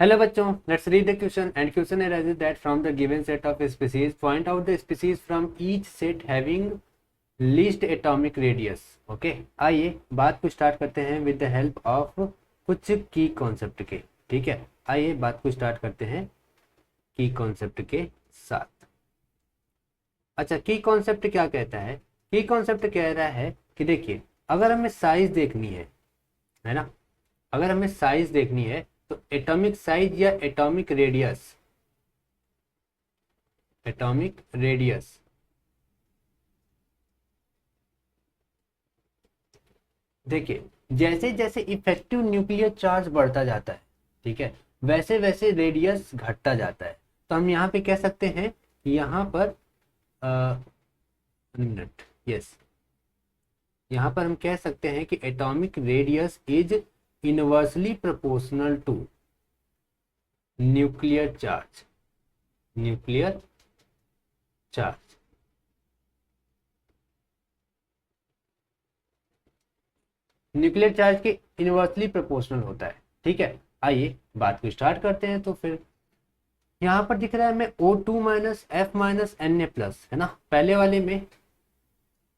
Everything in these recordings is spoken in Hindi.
Hello बच्चों, let's read the question and question arises that from the given set of species, point out the species from each set having least atomic radius. Okay, आइए बात को स्टार्ट करते हैं with the help of कुछ की कॉन्सेप्ट के. ठीक है, आइए बात को स्टार्ट करते हैं की कॉन्सेप्ट के साथ. अच्छा, की कॉन्सेप्ट क्या कहता है? की कॉन्सेप्ट कह रहा है कि देखिए, अगर हमें साइज देखनी है ना, अगर हमें साइज देखनी है तो एटॉमिक साइज या एटॉमिक रेडियस देखिए, जैसे जैसे इफेक्टिव न्यूक्लियर चार्ज बढ़ता जाता है, ठीक है, वैसे वैसे रेडियस घटता जाता है. तो हम यहाँ पे कह सकते हैं कि यहाँ पर मिनट यस, यहाँ पर हम कह सकते हैं कि atomic radius is inversely proportional to nuclear charge. Nuclear charge के इनवर्सली प्रोपोर्शनल होता है. ठीक है, आइए बात को स्टार्ट करते हैं. तो फिर यहाँ पर दिख रहा है हमें O2 minus F minus Na plus, है ना. पहले वाले में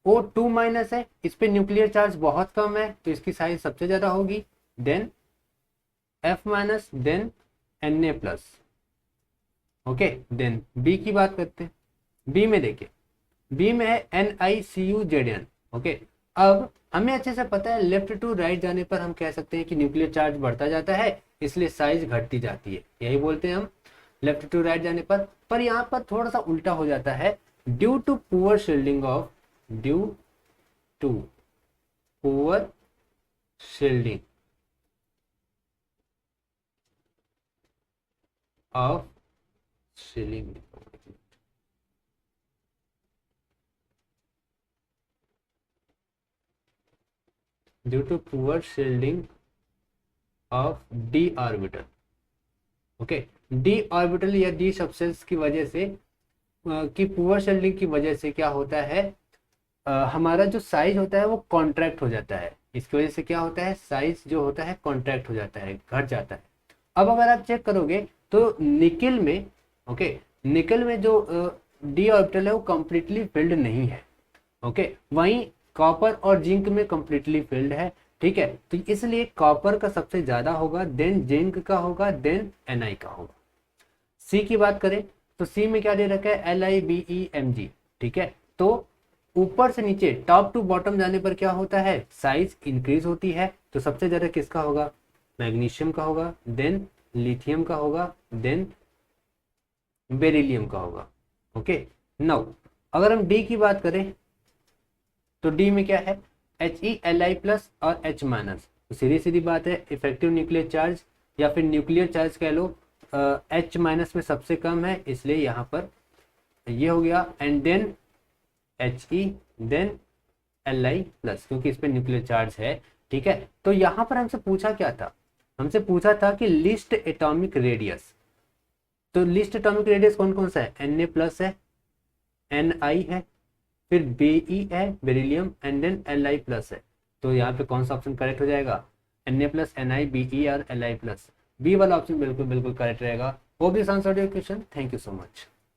O2 माइनस है, इस पे न्यूक्लियर चार्ज बहुत कम है तो इसकी साइज सबसे ज्यादा होगी. Then F minus, then Na plus. Okay, then B की बात करते हैं. बी में देखिए, बी में है NiCuZn. ओके, अब हमें अच्छे से पता है लेफ्ट टू राइट जाने पर हम कह सकते हैं कि न्यूक्लियर चार्ज बढ़ता जाता है, इसलिए साइज घटती जाती है. यही बोलते हैं हम लेफ्ट टू राइट जाने पर यहाँ पर थोड़ा सा उल्टा हो जाता है. Due to poor shielding of due to poor shielding of D orbital. Okay, D orbital या डी सबसेल्स की वजह से कि पुअर शील्डिंग की वजह से क्या होता है, हमारा जो साइज होता है वो कॉन्ट्रैक्ट हो जाता है. इसकी वजह से क्या होता है, साइज जो होता है कॉन्ट्रैक्ट हो जाता है, घट जाता है. अब अगर आप चेक करोगे तो निकल में, ओके, निकल में जो डी ऑर्बिटल है वो कंप्लीटली फिल्ड नहीं है. ओके, वहीं कॉपर और जिंक में कंप्लीटली फिल्ड है. ठीक है, तो इसलिए कॉपर का सबसे ज्यादा होगा, देन जिंक का होगा, देन Na का होगा. सी की बात करें तो सी में क्या दे रखा है, LiBeMg. ठीक है, तो ऊपर से नीचे टॉप टू बॉटम जाने पर क्या होता है, साइज इंक्रीज होती है. तो सबसे ज्यादा किसका होगा, मैग्नीशियम का होगा, देन लिथियम का होगा, देन बेरिलियम का होगा. ओके, नाउ अगर हम डी की बात करें तो डी में क्या है, He प्लस और H माइनस. तो सीधी सीधी बात है, इफेक्टिव न्यूक्लियर चार्ज या फिर न्यूक्लियर चार्ज कह लो, H माइनस में सबसे कम है, इसलिए यहाँ पर ये हो गया. And then He, then Li plus, क्योंकि इस पे न्यूक्लियर चार्ज है. ठीक है, तो यहाँ पर हमसे पूछा क्या था, हमसे पूछा था कि लिस्ट एटॉमिक रेडियस. तो लिस्ट एटॉमिक रेडियस कौन कौन सा है, Na प्लस है, Ni है, फिर Be है beryllium, and then Li plus है. तो यहाँ पे कौन सा ऑप्शन करेक्ट हो जाएगा, Na प्लस, Ni, Be और Li प्लस. बी वाला ऑप्शन बिल्कुल बिल्कुल करेक्ट रहेगा. Hope this answered your question. Thank you so much.